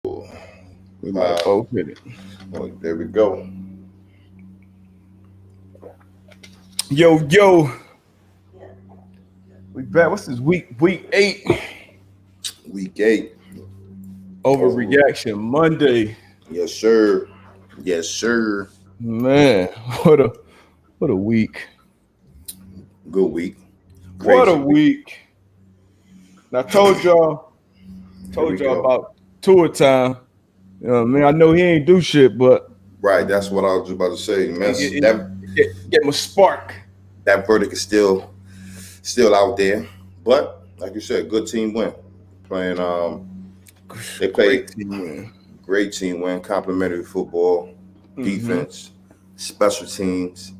We might have both hit it. Well, there we go. Yo, we back. What's this week? Week 8. Week 8. Overreaction Monday. Yes, sir. Yes, sir. Man, what a week. Good week. What a week. And I told y'all about tour time. You know what I mean? I know he ain't do shit, but right, that's what I was about to say, man. Get my spark. That verdict is still out there. But like you said, good team win. Playing they played great team win, complimentary football, defense, special teams.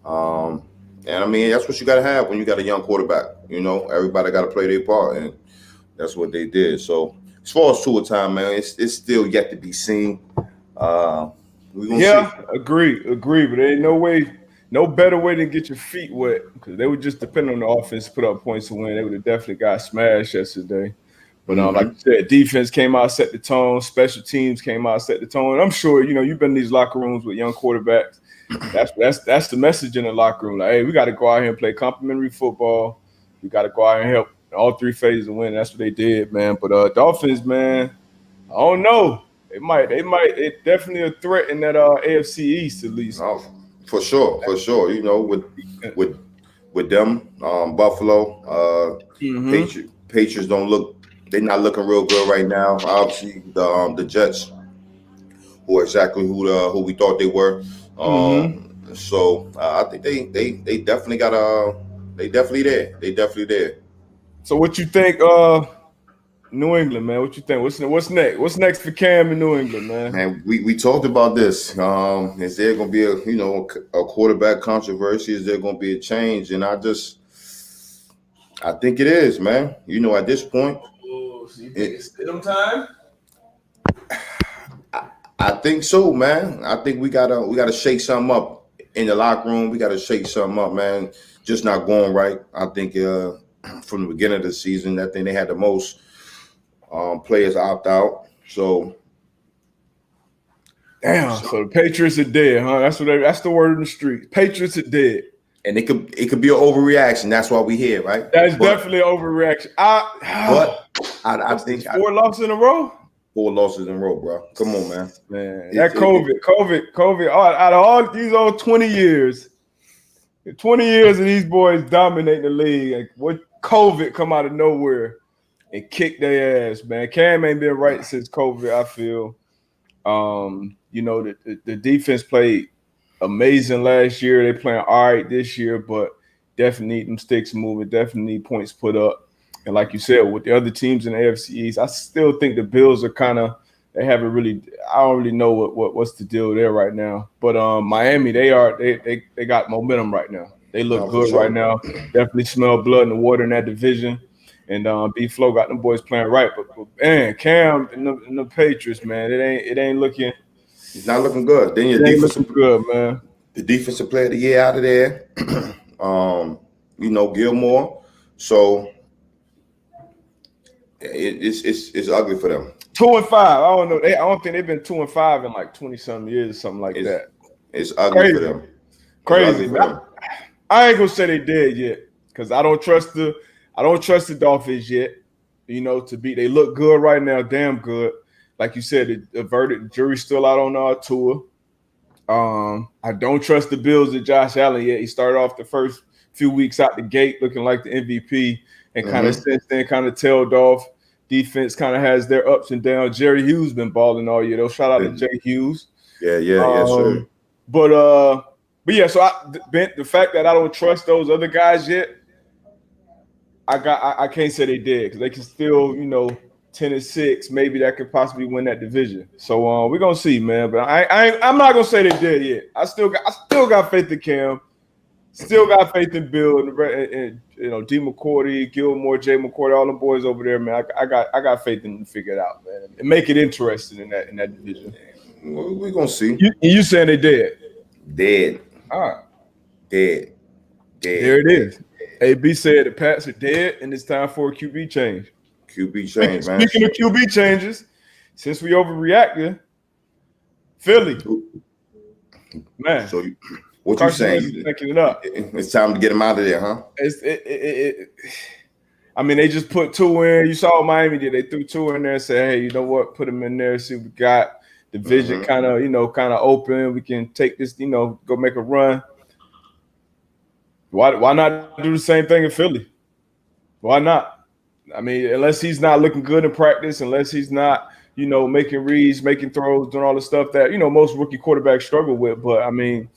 And I mean, that's what you got to have when you got a young quarterback. You know, everybody got to play their part, and that's what they did. So, as far as tour time, man, it's still yet to be seen. We gonna see. Agree. But there ain't no better way than get your feet wet because they would just depend on the offense to put up points to win. They would have definitely got smashed yesterday. But like you said, defense came out, set the tone. Special teams came out, set the tone. And I'm sure you've been in these locker rooms with young quarterbacks. That's the message in the locker room. Like, hey, we got to go out here and play complimentary football. We got to go out here and help all three phases and win. That's what they did, man. But Dolphins, man, I don't know. They definitely a threat in that AFC East at least. Oh, for sure. You know, with them, Buffalo, Patriots they're not looking real good right now. Obviously, the Jets, who are exactly who we thought they were. So I think they definitely they definitely there. So what you think, New England, man? What you think? What's next? What's next for Cam in New England, man? Man, we talked about this. Is there going to be a quarterback controversy? Is there going to be a change? And I think it is, man. You know, at this point, so you think it's still time? I think so, man. I think we gotta shake something up in the locker room. We gotta shake something up, man. Just not going right. I think from the beginning of the season, I think they had the most players opt out. So, damn. So the Patriots are dead, huh? That's the word in the street. Patriots are dead. And it could be an overreaction. That's why we here, right? That's definitely an overreaction. I think 4 losses in a row. 4 losses in a row, bro. Come on, man. Man, that COVID. Out of all these old 20 years of these boys dominating the league, like what COVID come out of nowhere and kick their ass, man. Cam ain't been right since COVID, I feel. The defense played amazing last year. They playing all right this year, but definitely need them sticks moving, definitely need points put up. And like you said, with the other teams in the AFC East, I still think the Bills are I don't really know what's the deal there right now. But Miami, they got momentum right now. They look good right now. Definitely smell blood in the water in that division. And B-Flow got them boys playing right. But man, Cam and the Patriots, man, it ain't looking. It's not looking good. Then your defense looking good, man. The defensive player of the year out of there. Gilmore. So it's ugly for them. 2-5. I don't know. I don't think they've been 2-5 in like 20-something years or something like that. It's ugly for them. Crazy. I ain't gonna say they dead yet because I don't trust the Dolphins yet. They look good right now, damn good. Like you said, the verdict, the jury's still out on our tour. I don't trust the Bills and Josh Allen yet. He started off the first few weeks out the gate looking like the MVP, and kind of since then kind of tailed off. Defense kind of has their ups and downs. Jerry Hughes been balling all year though. Shout out to Jay Hughes. Yeah, yes, sir. But yeah. So the fact that I don't trust those other guys yet, I can't say they did because they can still 10-6. Maybe that could possibly win that division. So we're gonna see, man. But I'm not gonna say they did yet. I still got faith in Cam. Still got faith in Bill and D. McCourty, Gilmore, Jay McCourty, all the boys over there, man. I got faith in them to figure it out, man, and make it interesting in that division. We're gonna see. You saying they dead? Dead. All right. Dead. There it is. AB said the Pats are dead, and it's time for a QB change. QB change, man. Speaking of QB changes, since we overreacted, Philly, man. So what you Carson Wentz saying? is making it up. It's time to get him out of there, huh? I mean, they just put 2 in. You saw what Miami did. They threw 2 in there and said, hey, you know what? Put them in there. See what we got. Division kind of open. We can take this, go make a run. Why not do the same thing in Philly? Why not? I mean, unless he's not looking good in practice, unless he's not, making reads, making throws, doing all the stuff that, most rookie quarterbacks struggle with. But, I mean,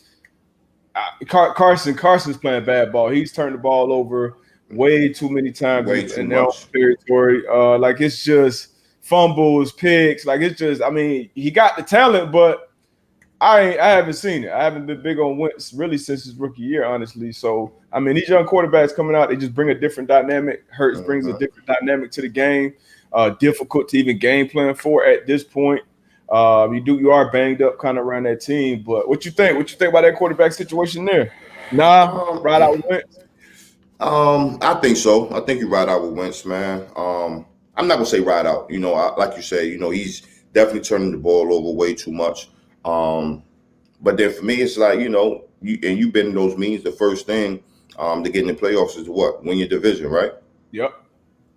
Carson's playing bad ball. He's turned the ball over way too many times in their own territory. Like, it's just fumbles, picks. Like, it's just, I mean, he got the talent, but I haven't seen it. I haven't been big on Wentz really since his rookie year, honestly. So, I mean, these young quarterbacks coming out, they just bring a different dynamic. Hurts brings a different dynamic to the game. Difficult to even game plan for at this point. You are banged up kind of around that team. But what you think? What you think about that quarterback situation there? Right out with Wentz. I think so. I think you're right out with Wentz, man. I'm not gonna say right out. Like you say, he's definitely turning the ball over way too much. But then for me, it's like, you've been in those meetings. The first thing to get in the playoffs is what? Win your division, right? Yep.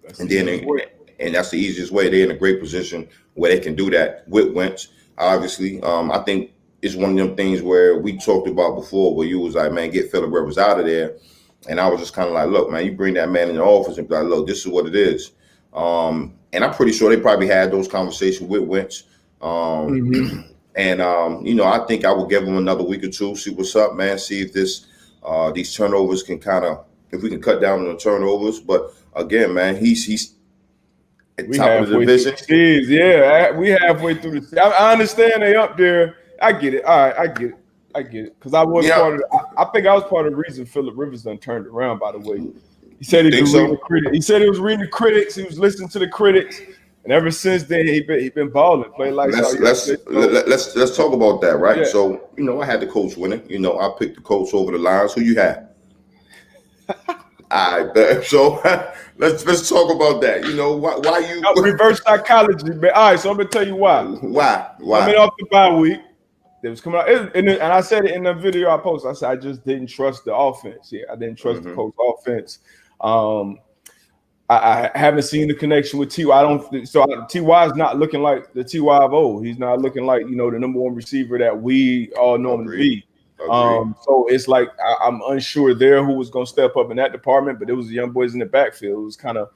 That's the easiest way. They're in a great position where they can do that with Wentz. Obviously, I think it's one of them things where we talked about before, where you was like, man, get Philip Rivers out of there. And I was just kind of like, look, man, you bring that man in the office and be like, look, this is what it is. And I'm pretty sure they probably had those conversations with Wentz. And, I think I will give him another week or two, see what's up, man, see if these turnovers can if we can cut down on the turnovers. But again, man, he's at top of the division. We halfway through the season. I understand they up there. I get it. All right, I get it. Because I was part of I think I was part of the reason Philip Rivers done turned around, by the way. He said he was reading the critics. He said he was reading the critics. He was listening to the critics. And ever since then, he been balling, playing like let's talk about that, right? Yeah. So I had the coach winning. I picked the coach over the Lions. Who you had? All right, so let's talk about that. Why you reverse psychology, man. All right, so I'm gonna tell you why. Why? Coming off the bye week, it was coming out, and I said it in the video I posted. I said I just didn't trust the offense. Yeah, I didn't trust the coach's offense. I haven't seen the connection with T.Y. T.Y. is not looking like the T.Y. of old. He's not looking like, the number one receiver that we all know him to be. So it's like I'm unsure there who was going to step up in that department, but it was the young boys in the backfield. It was kind of,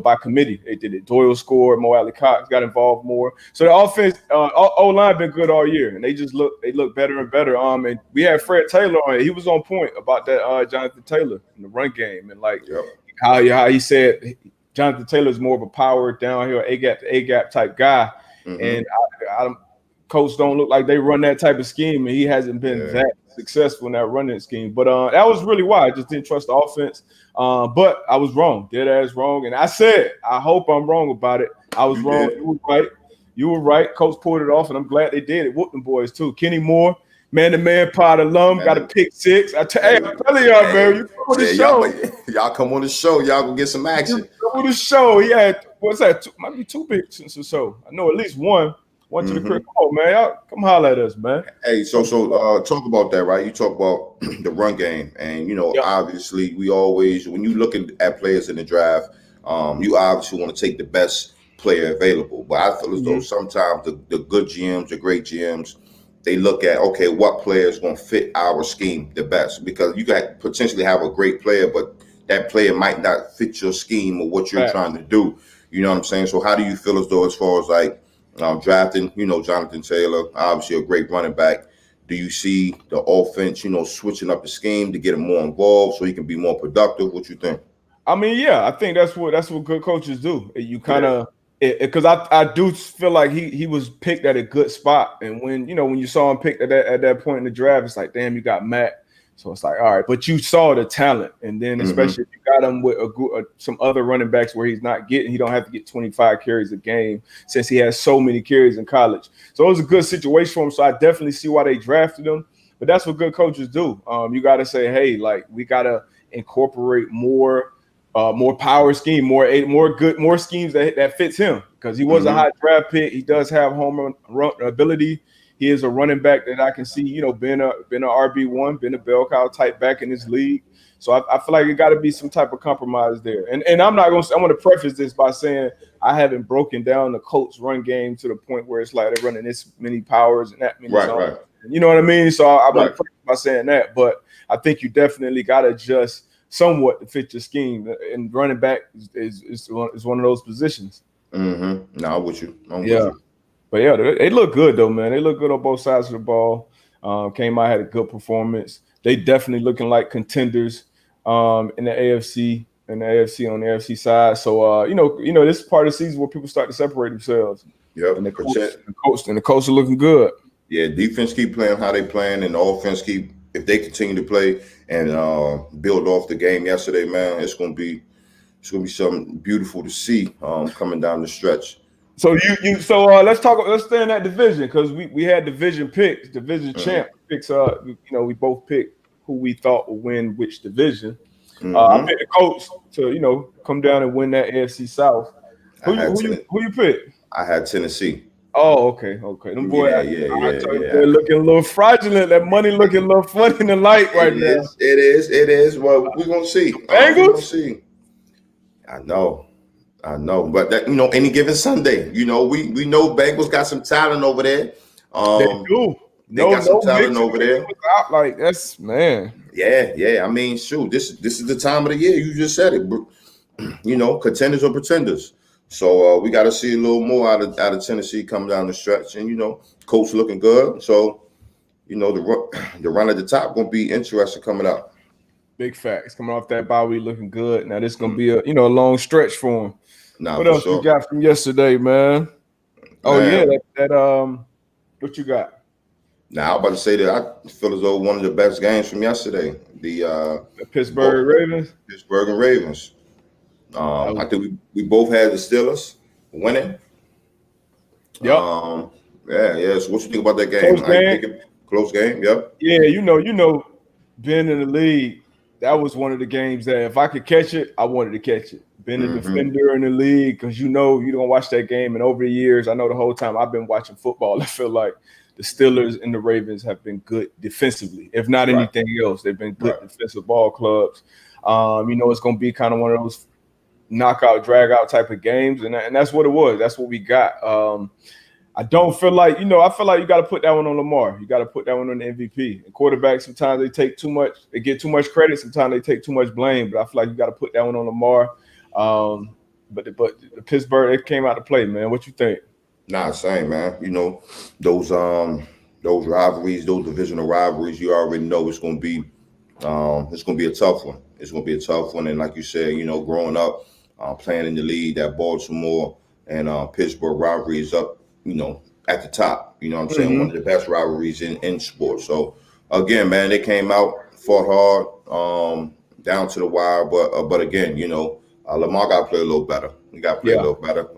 by committee. They did it. Doyle scored. Mo Alley Cox got involved more. So the offense, O-line been good all year, and they look better and better. And we had Fred Taylor on it. He was on point about that Jonathan Taylor in the run game, and how he said Jonathan Taylor is more of a power downhill A-gap to A-gap type guy. And coach don't look like they run that type of scheme, and he hasn't been that successful in that running scheme. But that was really why I just didn't trust the offense. But I was wrong, dead ass wrong. And I said, I hope I'm wrong about it. I was wrong. You were right. Coach pulled it off, and I'm glad they did it. Whooped them boys too. Kenny Moore, man-to-man pod alum, got a pick six. I'm telling y'all, man, you come on the show. Y'all come on the show. Y'all gonna get some action. Come on the show. He had, what's that? Might be 2 picks or so. I know at least one. One to the crib. Come on, man. Y'all come holler at us, man. Hey, so talk about that, right? You talk about the run game, and obviously we always, when you looking at players in the draft, you obviously want to take the best player available. But I feel as though sometimes the good GMs, the great GMs, they look at, okay, what player is going to fit our scheme the best? Because you got potentially have a great player, but that player might not fit your scheme or what you're trying to do. You know what I'm saying? So how do you feel as though, as far as like drafting, Jonathan Taylor, obviously a great running back. Do you see the offense, switching up the scheme to get him more involved so he can be more productive? What you think? I mean, yeah, I think that's what good coaches do. You kind of, because I do feel like he was picked at a good spot, and when you saw him picked at that point in the draft, it's like, damn, you got Matt. So it's like, all right, but you saw the talent, and then especially if you got him with some other running backs where he don't have to get 25 carries a game since he has so many carries in college. So it was a good situation for him. So I definitely see why they drafted him. But that's what good coaches do. You got to say, hey, like we got to incorporate more more power scheme, more schemes that fits him because he was a high draft pick. He does have home run ability. He is a running back that I can see, being a RB1, being a bell cow type back in this league. So I feel like it got to be some type of compromise there. And I'm not going to. I want to preface this by saying I haven't broken down the Colts run game to the point where it's like they're running this many powers and that many. Right. You know what I mean? So I want to preface by saying that, but I think you definitely got to adjust somewhat to fit your scheme, and running back is one of those positions. No, I'm with you. With you. But yeah, they look good though, man. They look good on both sides of the ball. Came out, had a good performance. They definitely looking like contenders in the AFC on the AFC side. So this is part of the season where people start to separate themselves. Yep. And the Colts are looking good. Yeah, defense keep playing how they playing, and the offense if they continue to play and build off the game yesterday, man, it's gonna be something beautiful to see coming down the stretch. So let's stay in that division because we had division picks, division champ picks. We both picked who we thought would win which division. I picked the Colts to come down and win that AFC South. Who you picked? I had Tennessee. Oh, okay. Them boys, they're looking a little fraudulent. That money looking a little funny in the light right now. It is. Well, we're gonna see. Bengals? We're gonna see. I know. But that, any given Sunday, we know Bengals got some talent over there. They do. They got some talent over there. Like that's man. Yeah. I mean, shoot, this is the time of the year. You just said it. Contenders or pretenders. So we got to see a little more out of Tennessee coming down the stretch, and Colts looking good. So the run at the top gonna be interesting coming up. Big facts coming off that bye week looking good. Now this is gonna be a long stretch for him. What else you got from yesterday, man? Oh yeah, that what you got? Now I'm about to say that I feel as though one of the best games from yesterday, the Pittsburgh Ravens. Pittsburgh and Ravens. I think we both had the Steelers winning. Yep. So what you think about that game? Close game. Yep. Yeah, being in the league, that was one of the games that if I could catch it, I wanted to catch it. Being a defender in the league, because you don't watch that game, and over the years, I know the whole time I've been watching football, I feel like the Steelers and the Ravens have been good defensively, if not anything else. They've been good defensive ball clubs. It's going to be kind of one of those knockout, drag out type of games, and that's what it was. That's what we got. I don't feel like, I feel like you got to put that one on Lamar. You got to put that one on the MVP. And quarterbacks, sometimes they take too much. They get too much credit. Sometimes they take too much blame. But I feel like you got to put that one on Lamar. But the Pittsburgh, it came out to play, man. What you think? Nah, same, man. Those rivalries, those divisional rivalries, you already know it's going to be a tough one. It's going to be a tough one. And like you said, growing up, playing in the league, that Baltimore and Pittsburgh rivalry is up, at the top. You know what I'm saying? One of the best rivalries in sports. So, again, man, they came out, fought hard, down to the wire. But again, Lamar got to play a little better. He got to play a little better.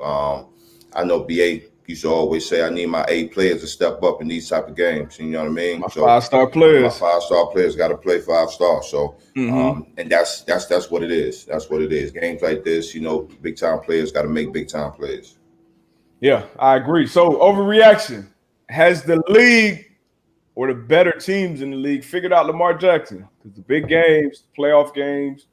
I know BA used to always say, I need my 8 players to step up in these type of games. You know what I mean? My 5-star players. My 5-star players got to play 5 stars. So, and that's what it is. That's what it is. Games like this, big time players got to make big time plays. Yeah, I agree. So, overreaction. Has the league or the better teams in the league figured out Lamar Jackson? Because the big games, playoff games,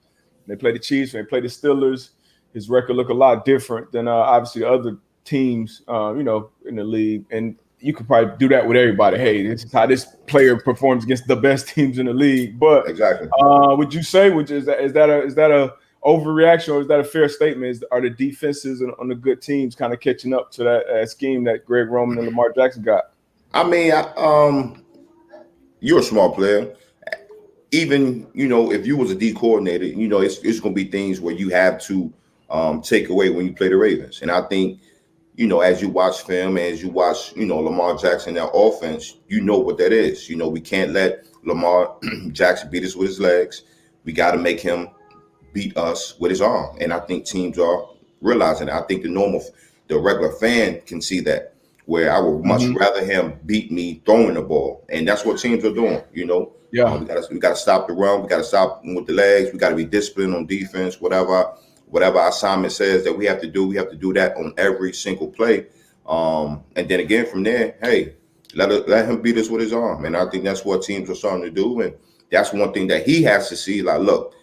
they play the Chiefs, they play the Steelers. His record look a lot different than obviously other teams, in the league. And you could probably do that with everybody. Hey, this is how this player performs against the best teams in the league. But exactly, would you say, is that a overreaction, or is that a fair statement? Are the defenses on the good teams kind of catching up to that scheme that Greg Roman and Lamar Jackson got? I mean, you're a small player. Even, if you was a D coordinator, it's going to be things where you have to take away when you play the Ravens. And I think, as you watch film, as you watch, Lamar Jackson, their offense, what that is. We can't let Lamar Jackson beat us with his legs. We got to make him beat us with his arm. And I think teams are realizing that. I think the regular fan can see that, where I would much rather him beat me throwing the ball. And that's what teams are doing, Yeah. We gotta stop the run. We gotta stop with the legs. We gotta be disciplined on defense. Whatever our assignment says that we have to do that on every single play. And then again from there, hey, let him beat us with his arm. And I think that's what teams are starting to do. And that's one thing that he has to see. Like, look,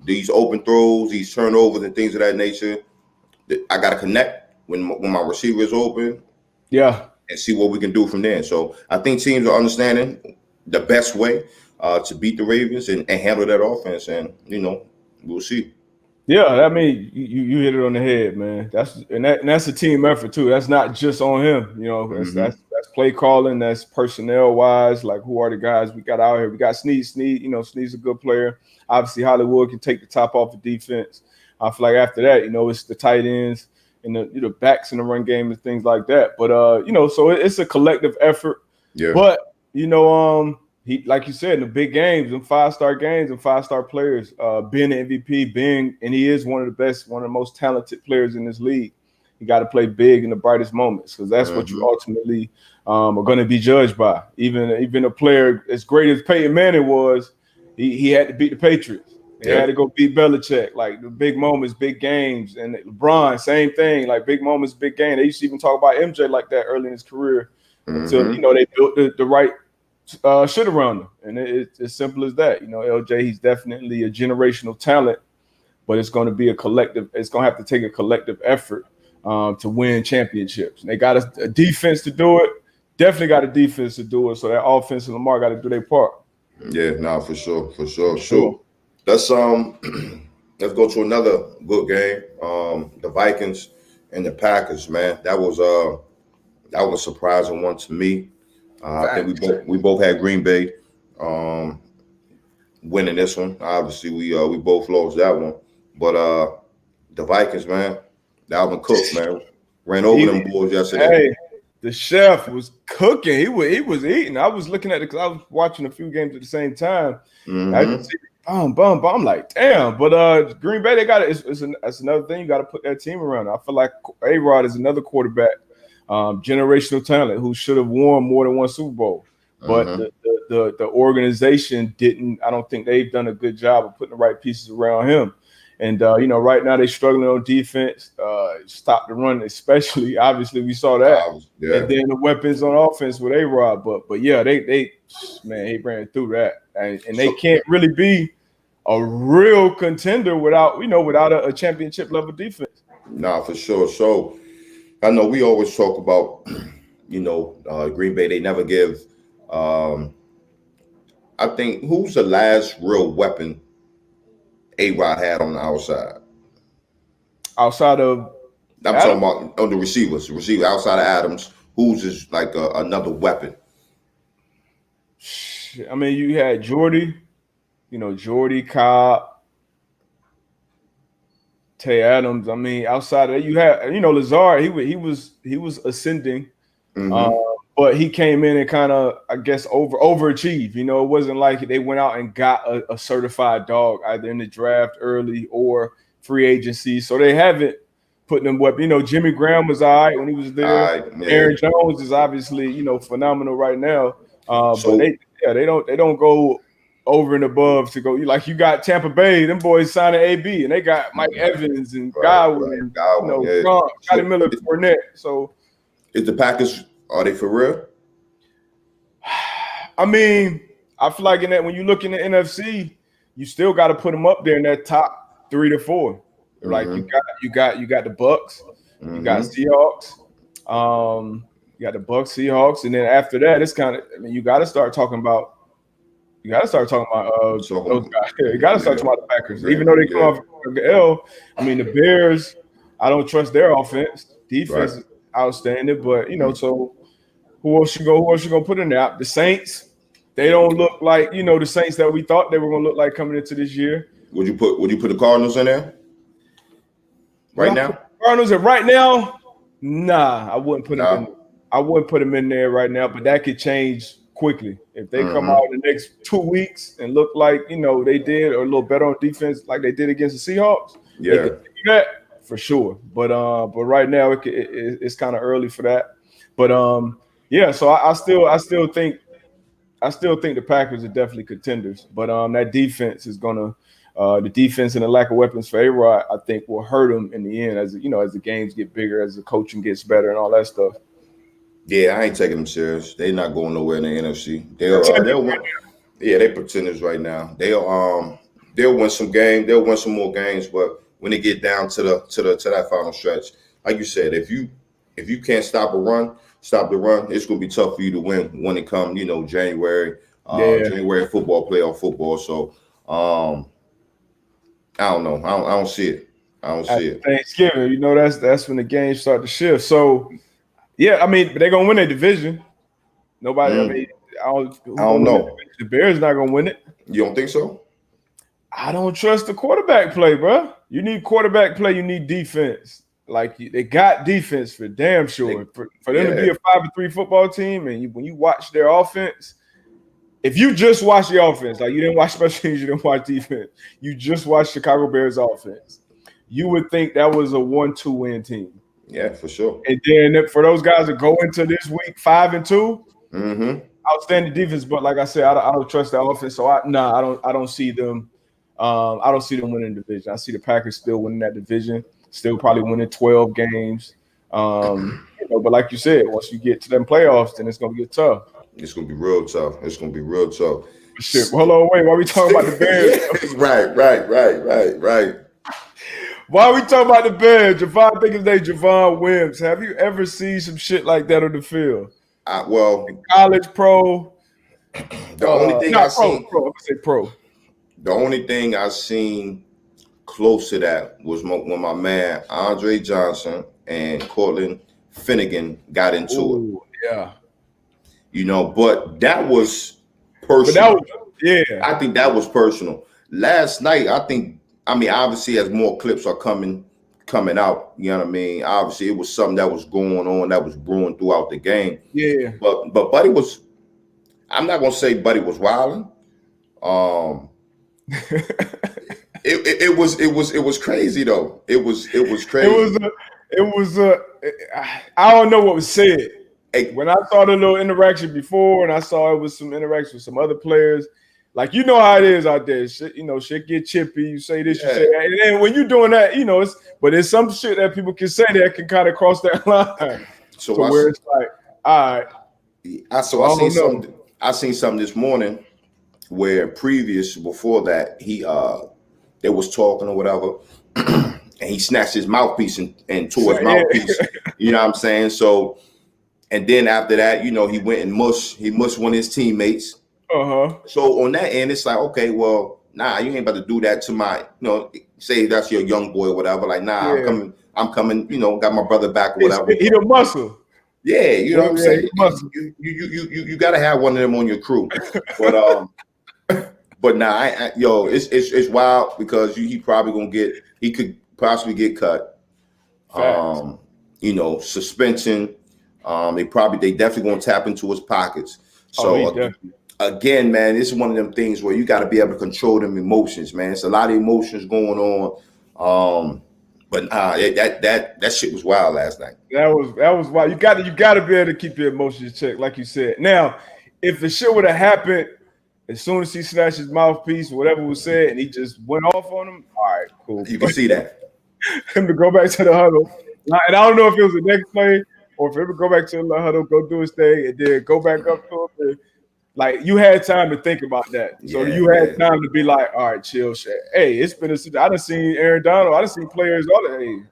these open throws, these turnovers, and things of that nature. I got to connect when my receiver is open. Yeah. And see what we can do from there. So I think teams are understanding the best way to beat the Ravens and handle that offense. And, we'll see. Yeah, I mean, you hit it on the head, man. That's a team effort too. That's not just on him. That's play calling. That's personnel wise. Like, who are the guys we got out here? We got Snead. Snead's a good player. Obviously, Hollywood can take the top off the defense. I feel like after that, it's the tight ends and the backs in the run game and things like that. But so it's a collective effort. Yeah. But he, like you said, in the big games, in 5-star games, and 5-star players, being an MVP, and he is one of the best, one of the most talented players in this league. You got to play big in the brightest moments, because that's what you ultimately are going to be judged by. Even a player as great as Peyton Manning was, he had to beat the Patriots. He had to go beat Belichick. Like, the big moments, big games. And LeBron, same thing. Like, big moments, big game. They used to even talk about MJ like that early in his career until they built the right shit around him. And it's as simple as that. LJ, he's definitely a generational talent, but it's going to be a collective. It's going to have to take a collective effort to win championships. And they got a defense to do it. Definitely got a defense to do it. So that offense and Lamar got to do their part. Yeah, no, for sure. Sure. Let's let's go to another good game. The Vikings and the Packers, man. That was a surprising one to me. I think we both had Green Bay winning this one. Obviously, we both lost that one. But the Vikings, man, Dalvin Cook, man, ran over them boys yesterday. Hey, the chef was cooking. He was eating. I was looking at it because I was watching a few games at the same time. I just see boom. I'm like, damn. But Green Bay, they got it. That's another thing. You got to put that team around. I feel like A-Rod is another quarterback. Generational talent who should have won more than one Super Bowl, but the organization didn't. I don't think they've done a good job of putting the right pieces around him. And right now they're struggling on defense. Stop the run, especially. Obviously, we saw that. And then the weapons on offense with A-Rod. But yeah, they ran through that, and they can't really be a real contender without a championship level defense. Nah, for sure. So I know we always talk about, Green Bay. They never give. I think who's the last real weapon A-Rod had on the outside? Outside of, I'm talking about on the receivers. Receiver outside of Adams, who's is like another weapon? I mean, you had Jordy, Jordy, Cobb, Tay Adams. I mean, outside of that, you had, Lazard. He was ascending, but he came in and kind of, I guess, overachieved. It wasn't like they went out and got a certified dog either in the draft early or free agency. So they haven't put them up. Jimmy Graham was all right when he was there. Aaron Jones is obviously, phenomenal right now. But they don't go over and above to go. You got Tampa Bay, them boys signing AB, and they got Mike Evans and Godwin, Scotty Miller, Fournette. So, is the Packers, are they for real? I mean, I feel like in that when you look in the NFC, you still got to put them up there in that top 3 to 4. Like you got the Bucks, you got Seahawks, you got the Bucks, Seahawks, and then after that, it's kind of. I mean, you got to start talking about. You got to start talking about those guys. You got to start talking about the Packers, even though they come off the L. I mean, the Bears. I don't trust their offense. Defense is outstanding, but so who else you gonna put in there? The Saints. They don't look like the Saints that we thought they were gonna look like coming into this year. Would you put the Cardinals in there right now? Cardinals right now? Nah, I wouldn't put them in. I wouldn't put them in there right now, but that could change quickly. If they come out in the next 2 weeks and look like they did, or a little better on defense like they did against the Seahawks, they could do that for sure. But right now it's kind of early for that. But so I still think I still think the Packers are definitely contenders, but that defense is gonna the defense and the lack of weapons for A-Rod, I think, will hurt them in the end as as the games get bigger, as the coaching gets better, and all that stuff. Yeah, I ain't taking them serious. They're not going nowhere in the NFC. They'll win. Yeah, they pretenders right now. They'll win some games. They'll win some more games, but when they get down to that final stretch, like you said, if you can't stop the run, it's gonna be tough for you to win when it comes, January, January playoff football. So I don't know. I don't see it. I don't see it. Thanksgiving, that's when the games start to shift. So yeah, I mean, they're gonna win their division. Nobody. I mean, I don't know. The Bears not gonna win it. You don't think so? I don't trust the quarterback play, bro. You need quarterback play. You need defense. Like they got defense for damn sure. For them to be a 5-3 football team, and when you watch their offense, if you just watch the offense, like you didn't watch special teams, you didn't watch defense, you just watched Chicago Bears offense, you would think that was a 1-2 win team. Yeah, for sure. And then for those guys that go into this week 5-2, outstanding defense. But like I said, I don't trust that offense. So I don't see them. I don't see them winning the division. I see the Packers still winning that division, still probably winning 12 games. But like you said, once you get to them playoffs, then it's gonna get tough. It's gonna be real tough. It's gonna be real tough. Shit. Hold on, wait. Why are we talking about the Bears? Right. Why are we talking about the Bears? I think his name Javon Wims. Have you ever seen some shit like that on the field? College pro. The only thing I seen. I'm gonna say pro. The only thing I seen close to that was when my man Andre Johnson and Cortland Finnegan got into it. Yeah. But that was personal. I think that was personal. Last night, obviously as more clips are coming out, you know what I mean? Obviously, it was something that was going on, that was brewing throughout the game. Yeah. But Buddy was, I'm not gonna say Buddy was wilding. It was crazy though. It was crazy. I don't know what was said. When I saw the little interaction before, and I saw it was some interaction with some other players, like how it is out there. Shit, shit get chippy. You say this, you say that, and then when you're doing that, it's some shit that people can say that can kind of cross that line. So where it's like, all right. I seen something this morning where before that they was talking or whatever, and he snatched his mouthpiece and tore his mouthpiece. You know what I'm saying? So. And then after that, he went and mushed one of his teammates. So on that end, it's like, okay, well, nah, you ain't about to do that to my, say that's your young boy or whatever. Like, nah, I'm coming, got my brother back or whatever. He the muscle. Yeah, you know what I'm saying? You gotta have one of them on your crew. But nah, it's wild because he could possibly get cut. Suspension. They definitely gonna tap into his pockets. So again, man, this is one of them things where you got to be able to control them emotions, man. It's a lot of emotions going on. But that shit was wild last night. That was wild. You got to be able to keep your emotions checked, like you said. Now, if the shit would have happened as soon as he snatched his mouthpiece, whatever was said, and he just went off on him, all right, cool. You can see that. Him to go back to the huddle, and I don't know if it was the next play. Or if he would go back to the huddle, go do his thing, and then go back up to him. And, like, you had time to think about that. So you had time to be like, all right, chill, shit. Hey, it's been I done seen Aaron Donald. I done seen players all that. Hey,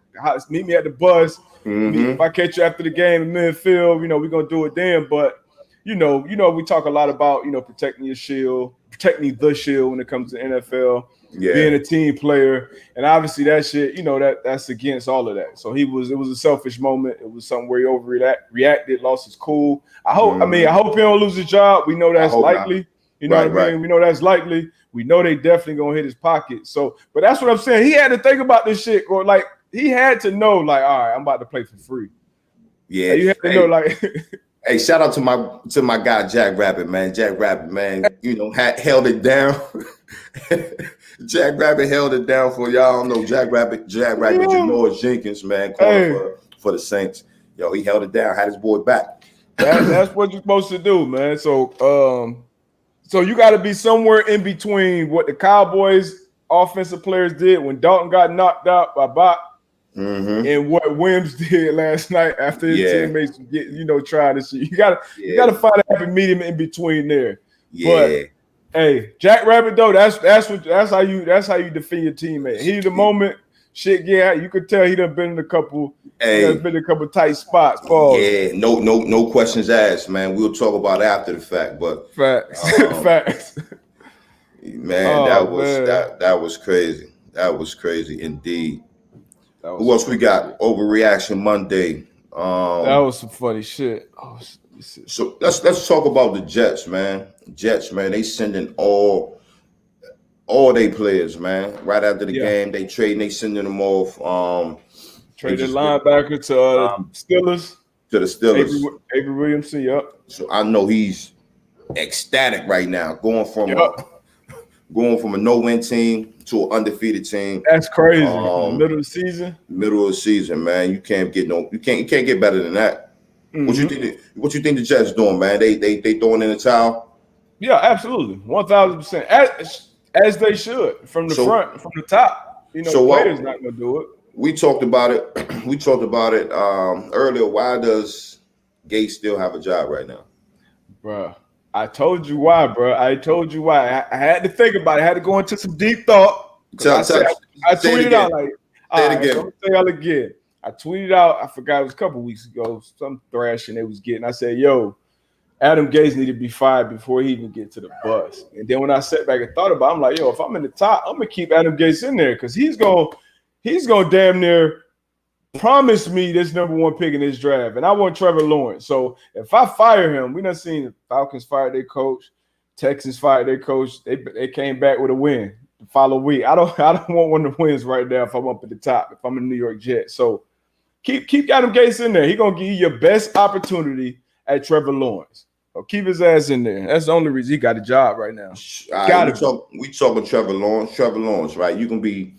meet me at the bus. If I catch you after the game in midfield, we're going to do it then. But, we talk a lot about, protecting your shield, protecting the shield when it comes to NFL. Being a team player, and obviously that shit, that's against all of that. So it was a selfish moment. It was something where he overreacted, lost his cool. I hope he don't lose his job. We know that's likely. You know what I mean? We know that's likely. We know they definitely gonna hit his pocket. So, but that's what I'm saying. He had to think about this shit, or like he had to know, like, all right, I'm about to play for free. Yeah, like, you have to know, like. Hey, shout out to my guy Jack Rabbit, man. Jack Rabbit, man, held it down. Jack Rabbit held it down for y'all. Don't know Jack Rabbit, Janoris Jenkins, man, for the Saints. Yo, he held it down, had his boy back. That's what you're supposed to do, man. So So you got to be somewhere in between what the Cowboys offensive players did when Dalton got knocked out by Bach and what Wims did last night after his teammates get trying to see. You gotta find a happy medium in between there. Yeah. But hey, Jack Rabbit though, that's how you defend your teammate. Heat of the moment, shit. Yeah, you could tell he done been in a couple. Been a couple tight spots. Pause. Yeah, no questions asked, man. We'll talk about it after the fact, but facts. Facts. Man, that was crazy. That was crazy indeed. Who else we got? Overreaction Monday. That was some funny shit. Oh, so let's talk about the Jets, man. Jets, man, they sending all their players, man. Right after the game, they sending them off. Traded linebacker to Steelers. To the Steelers. Avery Williamson, yep. So I know he's ecstatic right now, going from a no-win team to an undefeated team. That's crazy. Middle of the season. Middle of the season, man. You can't get better than that. Mm-hmm. What you think the Jets doing, man? They throwing in the towel? Yeah, absolutely. 1,000%. As they should, from the front, from the top. Players not gonna do it. We talked about it. Earlier. Why does Gates still have a job right now? Bruh. I told you why, bro. I told you why. I had to think about it. I had to go into some deep thought. I tweeted out like, all right, I'm gonna say y'all again. I tweeted out, I forgot it was a couple weeks ago, some thrashing they was getting. I said, yo, Adam Gates need to be fired before he even get to the bus. And then when I sat back and thought about it, I'm like, yo, if I'm in the top, I'm gonna keep Adam Gates in there because he's gonna damn near promise me this #1 pick in this draft, and I want Trevor Lawrence. So if I fire him, we done seen the Falcons fire their coach, Texans fired their coach. They came back with a win the following week. I don't want one of the wins right now if I'm up at the top, if I'm in the New York Jets. So keep Adam Gates in there. He's gonna give you your best opportunity at Trevor Lawrence. So keep his ass in there. That's the only reason he got a job right now. We talking Trevor Lawrence, right? You can be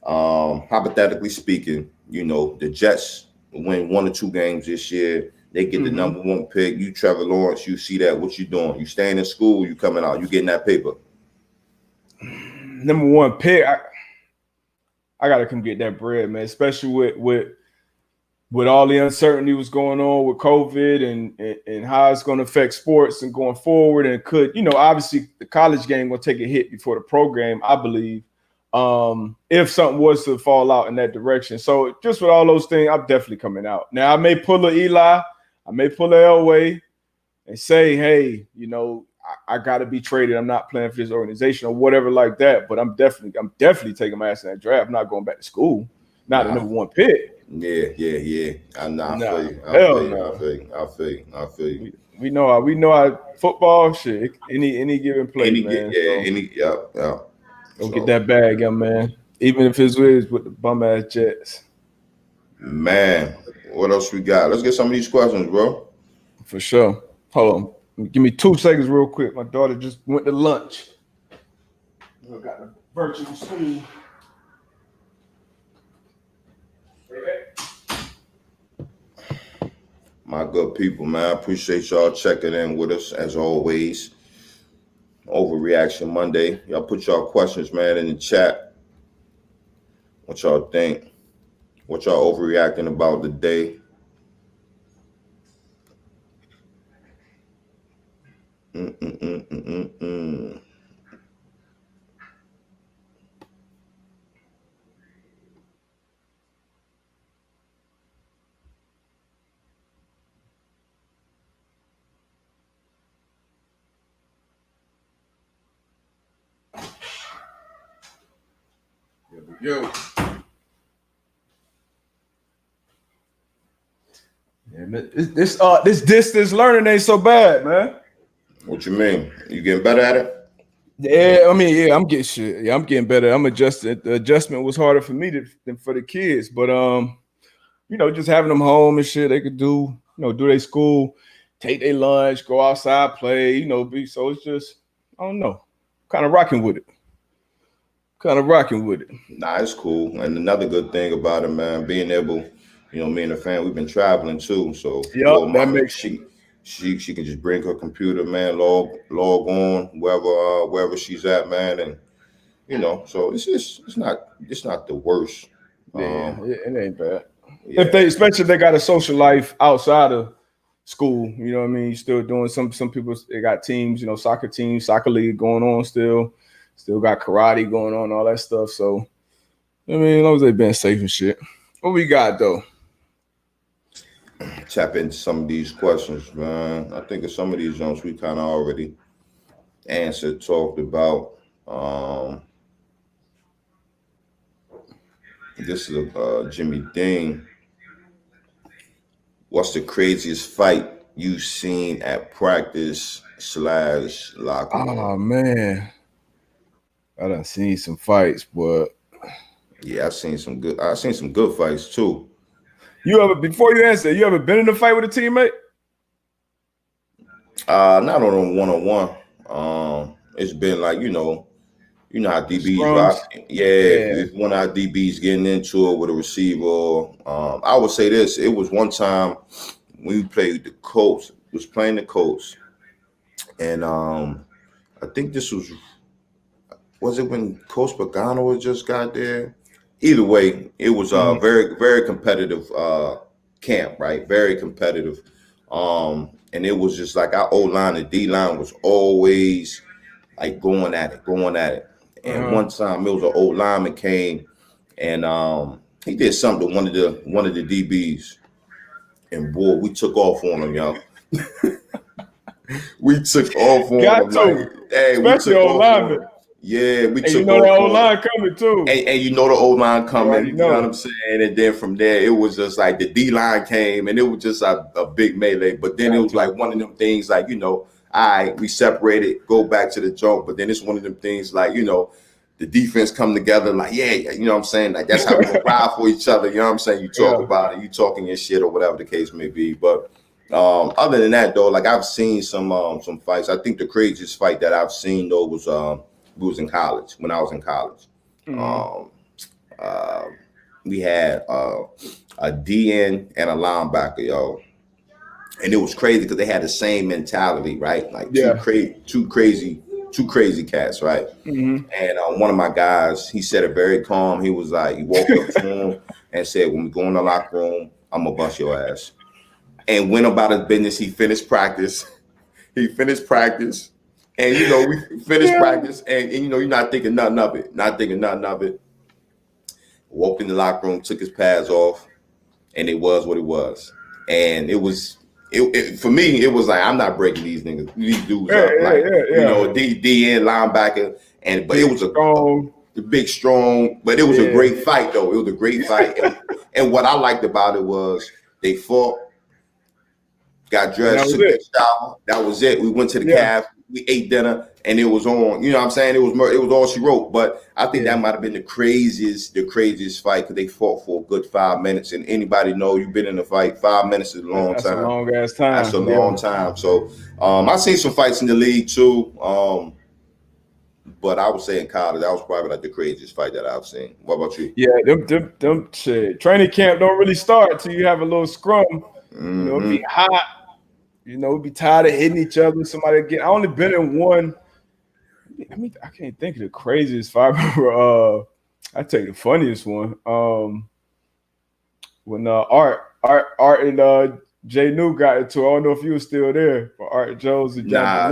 hypothetically speaking, the Jets win 1 or 2 games this year. They get the #1 pick. You, Trevor Lawrence, you see that. What you doing? You staying in school? You coming out? You getting that paper? #1 pick. I gotta come get that bread, man. Especially with all the uncertainty was going on with COVID and how it's going to affect sports and going forward. And obviously the college game will take a hit before the pro game, I believe. If something was to fall out in that direction. So just with all those things, I'm definitely coming out. Now I may pull a Eli, I may pull a Elway and say, hey, I gotta be traded. I'm not playing for this organization or whatever like that. But I'm definitely taking my ass in that draft. I'm not going back to school. Not the #1 pick. Yeah. I feel you. We know how football shit. Any given play, man. Go get that bag, young man. Even if it's with the bum ass Jets. Man, what else we got? Let's get some of these questions, bro. For sure. Hold on. Give me 2 seconds real quick. My daughter just went to lunch. I got a virtual school. My good people, man. I appreciate y'all checking in with us as always. Overreaction Monday. Y'all put y'all questions, man, in the chat. What y'all think? What y'all overreacting about today? Yo. Yeah, this distance learning ain't so bad, man. What you mean? You getting better at it? Yeah, I'm getting shit. Yeah, I'm getting better. I'm adjusted. The adjustment was harder for me than for the kids, but just having them home and shit, they could do their school, take their lunch, go outside, play, so it's just, I don't know, kind of rocking with it. Nah, it's cool. And another good thing about it, man, being able, me and the fam, we've been traveling too. So that makes She can just bring her computer, man, log on wherever she's at, man, and so it's not the worst. Yeah, it ain't bad. Yeah. Especially if they got a social life outside of school, you know what I mean? You still doing some people, they got teams, soccer teams, soccer league going on still got karate going on, all that stuff. So I mean, as long as they been safe and shit. What we got though? Tap into some of these questions, man. I think of some of these ones we kind of already answered, talked about. This is Jimmy Dean. What's the craziest fight you've seen at practice / locker room? Oh man, I done seen some fights, but yeah, I've seen some good fights too. Before you answer, you ever been in a fight with a teammate? Not on a one-on-one. It's been like how DBs rock. Yeah, if one of our DBs getting into it with a receiver. I would say this. It was one time we played the Colts. Was playing the Colts, and I think this was it when Coach Pagano had just got there. Either way, it was a very, very competitive camp, right? Very competitive. And it was just like our O-line and D-line was always like going at it. And one time it was an old lineman came and he did something to one of the DBs. And boy, we took off on him, y'all. We took off on him. Like, hey, especially old lineman. Yeah, we took off. The old line coming too. And the old line coming, you know what I'm saying? And then from there, it was just like the D line came and it was just a big melee. But then it was like one of them things like, all right, we separated, go back to the joke. But then it's one of them things like, the defense come together like, yeah, you know what I'm saying? Like, that's how we gonna ride for each other. You know what I'm saying? You talk about it, you talking your shit or whatever the case may be. But other than that, though, like I've seen some fights. I think the craziest fight that I've seen, though, was we was in college, when I was in college. We had a DN and a linebacker, yo. And it was crazy because they had the same mentality, right? Like two crazy cats, right? And one of my guys, he said it very calm. He was like, he walked up to him and said, when we go in the locker room, I'm gonna bust your ass. And went about his business. He finished practice. And we finished practice, and you're not thinking nothing of it. Walked in the locker room, took his pads off, and it was what it was. And it was. For me, it was like I'm not breaking these dudes up. DN linebacker, but it was the big strong. But it was a great fight, though. It was a great fight, and what I liked about it was they fought, got dressed, took a shower. That was it. We went to the caf, we ate dinner, and it was on. You know what I'm saying? It was all she wrote. But I think that might have been the craziest fight because they fought for a good 5 minutes. And anybody know you've been in a fight, 5 minutes is a long time. That's a long ass time. That's a long time. So I've seen some fights in the league too. But I would say in college, that was probably like the craziest fight that I've seen. What about you? Yeah, them shit. Training camp don't really start till you have a little scrum. It be hot. Be tired of hitting each other. Somebody I only been in one. I mean, I can't think of the craziest fight. I take the funniest one. When Art and Jay New got into it. I don't know if you were still there, but Art Jones and John I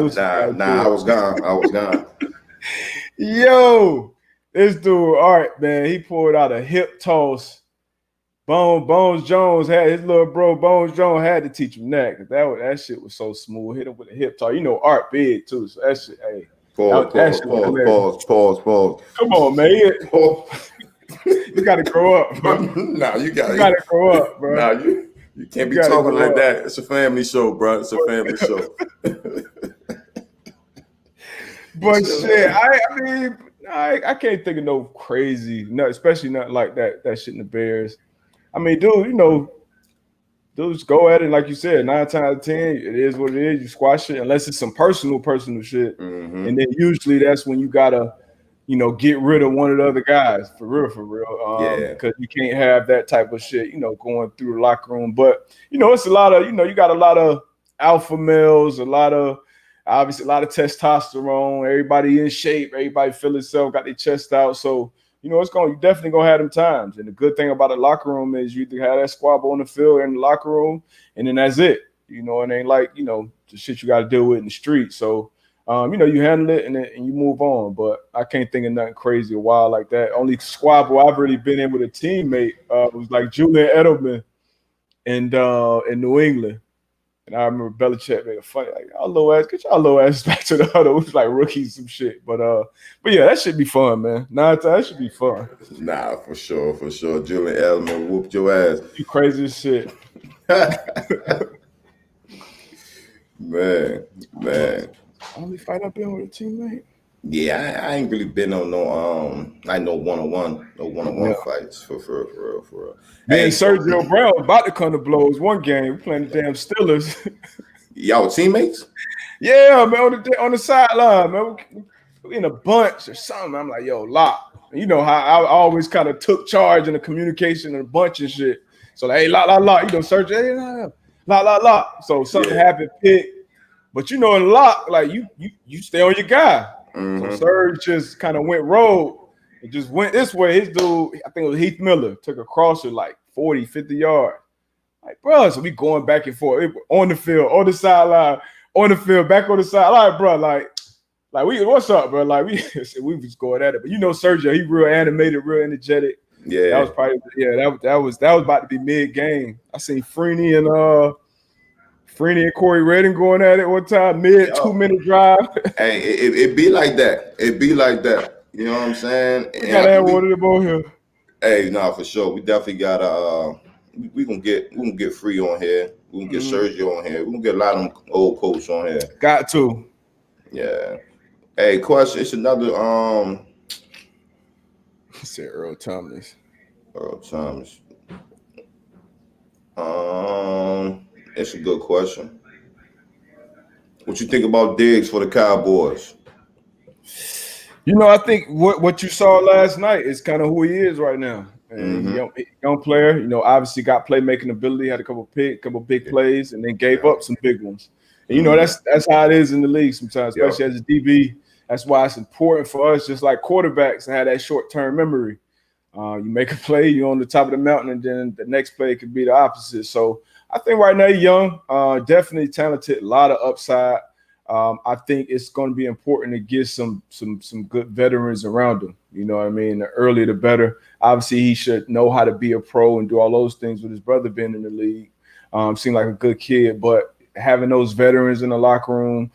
was gone. Yo, this dude Art, man, he pulled out a hip toss. Bones Jones had his little bro. Bones Jones had to teach him that. That shit was so smooth. Hit him with a hip toss. Art big too, so that shit. Hey, pause. Come on, man. You got to grow up, bro. You got to grow up, bro. Nah, you can't be talking like that. It's a family show, bro. It's a family show. But shit, I mean, I can't think of no crazy, especially not like that shit in the Bears. I mean, dude, dudes go at it like you said. 9 times out of 10, it is what it is. You squash it unless it's some personal shit, and then usually that's when you gotta, get rid of one of the other guys for real. Because you can't have that type of shit, going through the locker room. But it's a lot of, you got a lot of alpha males, obviously a lot of testosterone. Everybody in shape. Everybody feel itself, got their chest out. So you definitely gonna have them times. And the good thing about the locker room is you either have that squabble on the field or in the locker room, and then that's it. It ain't like the shit you got to deal with in the street. So you handle it and you move on. But I can't think of nothing crazy or wild like that. Only squabble I've really been in with a teammate was like Julian Edelman in New England. And I remember Belichick made a funny, like, y'all low ass, get y'all low ass back to the huddle. It was like rookies, some shit. But yeah, that should be fun, man. That should be fun. Nah, for sure. Julian Edelman whooped your ass. You crazy as shit. man. Only fight I've been with a teammate. Yeah, I ain't really been on no one-on-one fights for real. Me and Sergio Brown about to come to blows one game. We playing the damn Steelers. Y'all teammates? Yeah, man, on the sideline, man. We in a bunch or something. I'm like, yo, lock. You know how I always kind of took charge in the communication in a bunch of shit. So like, hey, lock. Sergio, hey, lock. So something happened, pick. But in lock, like you stay on your guy. Mm-hmm. So Serge just kind of went rogue. It just went this way. His dude, I think it was Heath Miller, took a crosser like 40, 50 yards. Like, bro, so we going back and forth on the field, on the sideline, on the field, back on the side. Like, bro, like we, what's up, bro? Like we was going at it. But Sergio, he real animated, real energetic. Yeah, that was probably that was about to be mid game. I seen Freeney and Corey Redden going at it one time, mid 2-minute drive. Hey, it be like that. You know what I'm saying? We gotta have one of them on here. Hey, no, for sure. We definitely gotta. We gonna get Free on here. We can get Sergio on here. We can get a lot of them old coaches on here. Got to. Yeah. Hey, question. It's another. Said Earl Thomas. It's a good question. What you think about Diggs for the Cowboys? I think what you saw last night is kind of who he is right now. And young player, obviously got playmaking ability, had a couple big plays, and then gave up some big ones. And that's how it is in the league sometimes, especially as a DB. That's why it's important for us, just like quarterbacks, to have that short-term memory. You make a play, you're on the top of the mountain, and then the next play could be the opposite. So I think right now, young, definitely talented, a lot of upside. I think it's going to be important to get some good veterans around him. You know what I mean? The earlier, the better. Obviously, he should know how to be a pro and do all those things with his brother being in the league. Seemed like a good kid, but having those veterans in the locker room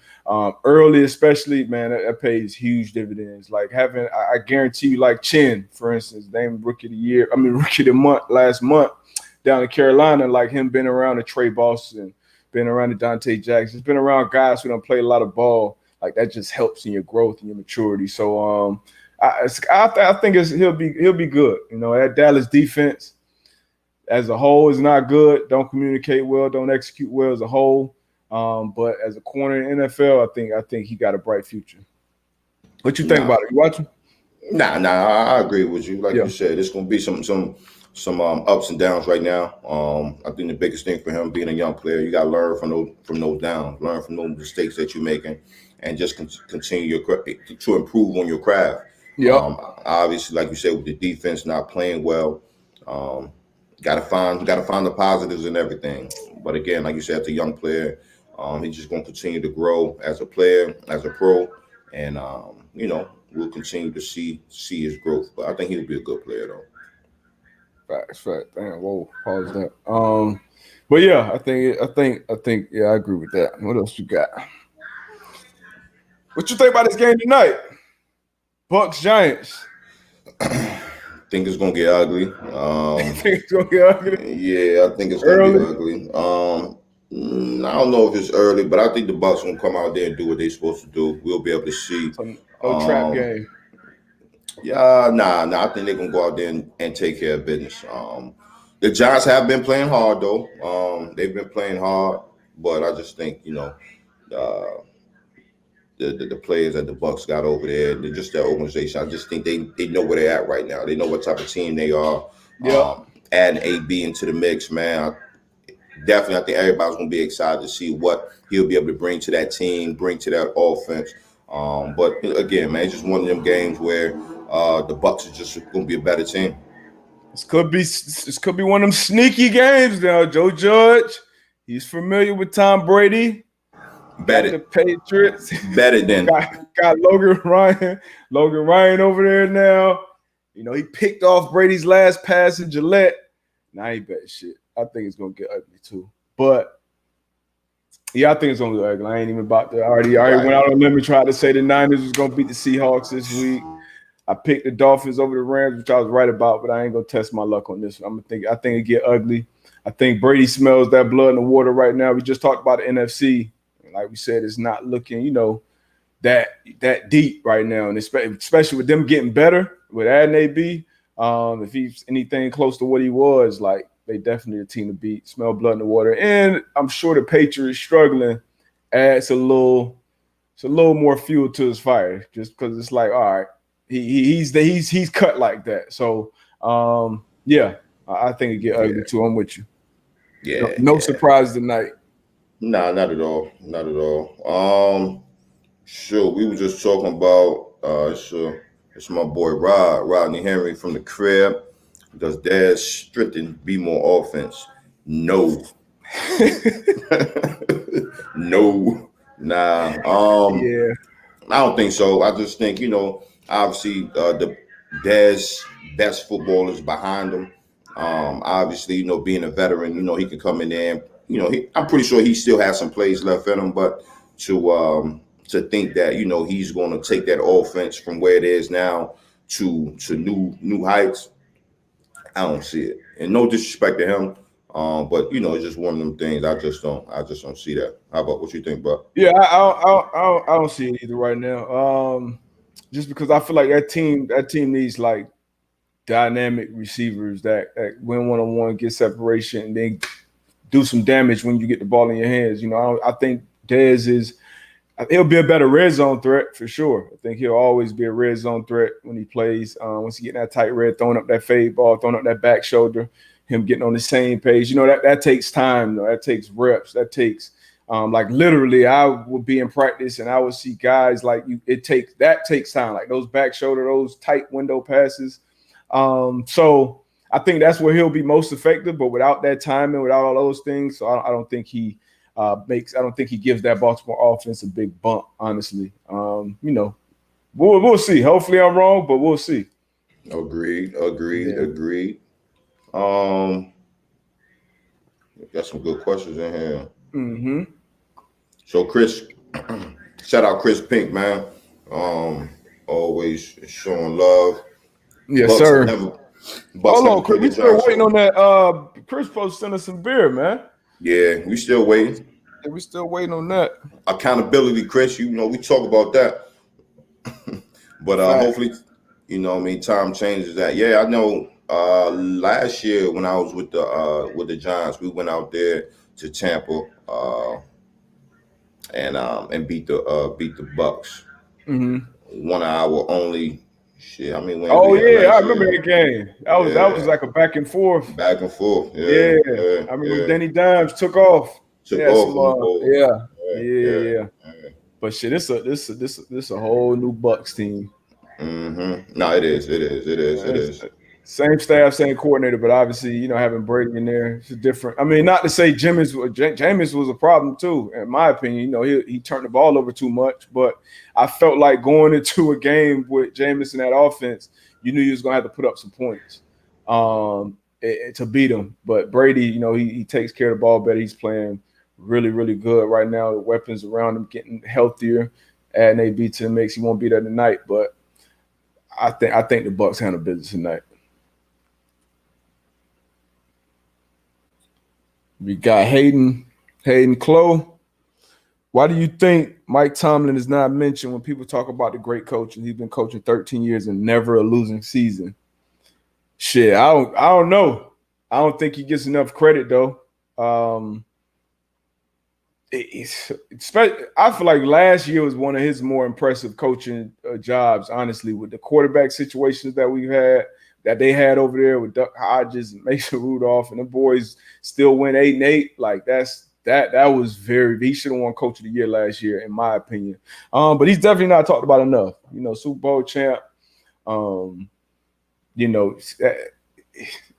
early, especially, man, that pays huge dividends. Like I guarantee you, like Chin, for instance, named Rookie of the Month last month down in Carolina, like him being around the Trey Boston, been around the Dante Jackson, it's been around guys who don't play a lot of ball. Like that just helps in your growth and your maturity. So I think he'll be good. That Dallas defense as a whole is not good. Don't communicate well. Don't execute well as a whole. But as a corner in the NFL, I think he got a bright future. What you think about it? You watching? Nah. I agree with you. Like you said, it's gonna be some ups and downs right now. I think the biggest thing for him being a young player, you got to learn from those downs, learn from those mistakes that you're making, and just continue to improve on your craft. Yeah. Obviously, like you said, with the defense not playing well, got to find the positives in everything. But again, like you said, as a young player, he's just going to continue to grow as a player, as a pro, and we'll continue to see his growth. But I think he'll be a good player though. Facts. Damn, whoa, pause that. But yeah, I think, yeah, I agree with that. What else you got? What you think about this game tonight? Bucks Giants. Think it's gonna get ugly. Think it's gonna get ugly? Yeah, I think it's gonna get ugly. I don't know if it's early, but I think the Bucks gonna come out there and do what they're supposed to do. We'll be able to see. No trap game. Yeah, nah. I think they're gonna go out there and take care of business. The Giants have been playing hard though. They've been playing hard, but I just think the players that the Bucks got over there, they're just their organization. I just think they know where they're at right now. They know what type of team they are. Yeah. Adding AB into the mix, man. definitely, I think everybody's going to be excited to see what he'll be able to bring to that team, bring to that offense. But again, man, it's just one of them games where the Bucks are just going to be a better team. This could be one of them sneaky games now. Joe Judge, he's familiar with Tom Brady. Got the Patriots. Better than got Logan Ryan. Logan Ryan over there now. You know, he picked off Brady's last pass in Gillette. Now I ain't bet shit. I think it's gonna get ugly too. But yeah, I think it's gonna get ugly. I ain't even about to. I already went out on a limb and tried to say the Niners was gonna beat the Seahawks this week. I picked the Dolphins over the Rams, which I was right about, but I ain't gonna test my luck on this one. I think it get ugly. I think Brady smells that blood in the water right now. We just talked about the NFC. Like we said, it's not looking, you know, that deep right now, and especially with them getting better with adding AB. If he's anything close to what he was, like they definitely a team to beat. Smell blood in the water, and I'm sure the Patriots struggling adds a little more fuel to his fire, just because it's like, all right, he's cut like that. So yeah, I think it get ugly too. I'm with you. Yeah, no surprise tonight. Nah, not at all. Not at all. Sure, we were just talking about sure, it's my boy Rodney Henry from the crib. Does Daz Strickland be more offense? No. No. Nah. Yeah. I don't think so. I just think, you know, obviously the Daz best footballers behind him. Obviously, you know, being a veteran, you know, he can come in there and, you know, I'm pretty sure he still has some plays left in him, but to think that, you know, he's going to take that offense from where it is now to new heights, I don't see it. And no disrespect to him, but you know, it's just one of them things. I just don't see that. How about what you think, Buck? Yeah, I don't see it either right now. Just because I feel like that team needs like dynamic receivers that win one-on-one, get separation, and then do some damage when you get the ball in your hands. You know, I think Dez he'll be a better red zone threat for sure. I think he'll always be a red zone threat when he plays. Once he get that tight red, throwing up that fade ball, throwing up that back shoulder, him getting on the same page. You know, that takes time, though. That takes reps. That takes like literally, I would be in practice and I would see guys like you. That takes time, like those back shoulder, those tight window passes. So I think that's where he'll be most effective. But without that timing, without all those things, so I don't think he I don't think he gives that Baltimore offense a big bump. Honestly, you know, we'll see. Hopefully, I'm wrong, but we'll see. Agreed. Got some good questions in here. Mm-hmm. So Chris, shout out Chris Pink, man. Always showing love. Yes, sir. Hold on, Chris. We still waiting on that. Chris supposed to send us some beer, man. Yeah, we still waiting. Yeah, we still waiting on that. Accountability, Chris. You know, we talk about that. But hopefully, you know, I mean, time changes that. Yeah, I know. Last year when I was with the Giants, we went out there to Tampa and beat the Bucks. Mm-hmm. 1 hour only. Shit, I mean, I remember that game. That was like a back and forth. Yeah. I remember Danny Dimes took off. Yeah. But shit, this a whole new Bucks team. Mm-hmm. No, it is. Same staff, same coordinator, but obviously, you know, having Brady in there, it's different. I mean, not to say Jameis was a problem too, in my opinion. You know, he turned the ball over too much, but I felt like going into a game with Jameis in that offense, you knew you was gonna have to put up some points to beat him. But Brady, you know, he takes care of the ball better. He's playing really, really good right now. The weapons around him getting healthier, adding AB to the mix. He won't be there tonight, but I think the Bucks handle business tonight. We got Hayden Clow. Why do you think Mike Tomlin is not mentioned when people talk about the great coaching? He's been coaching 13 years and never a losing season. Shit, I don't know. I don't think he gets enough credit though. I feel like last year was one of his more impressive coaching jobs, honestly, with the quarterback situations that we've had, that they had over there with Duck Hodges and Mason Rudolph, and the boys still win 8-8. Like that was very. He should have won Coach of the Year last year, in my opinion. But he's definitely not talked about enough. Super Bowl champ.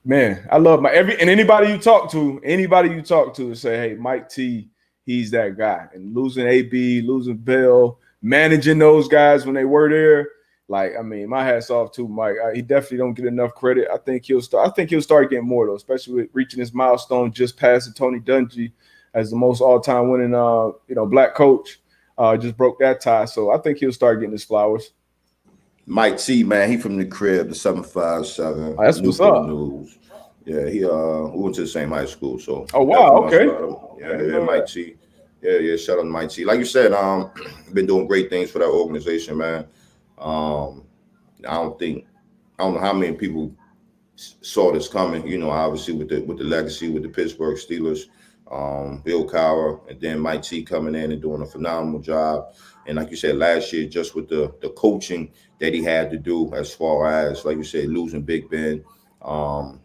Man, I love anybody you talk to say, hey, Mike T, he's that guy. And losing AB, losing Bell, managing those guys when they were there. Like, I mean, my hat's off to Mike. He definitely don't get enough credit. I think he'll start getting more though, especially with reaching his milestone just past Tony Dungy as the most all-time winning black coach. Just broke that tie. So I think he'll start getting his flowers. Mike T, man, he from the crib, the 757. Oh, that's what's up. News. Yeah, we went to the same high school. So oh wow, okay. Yeah, Mike T. Yeah, shout out to Mike T. Like you said, been doing great things for that organization, man. I don't know how many people saw this coming. Obviously with the legacy with the Pittsburgh Steelers, Bill Cowher, and then Mike T coming in and doing a phenomenal job. And like you said, last year, just with the coaching that he had to do, as far as, like you said, losing Big Ben, 3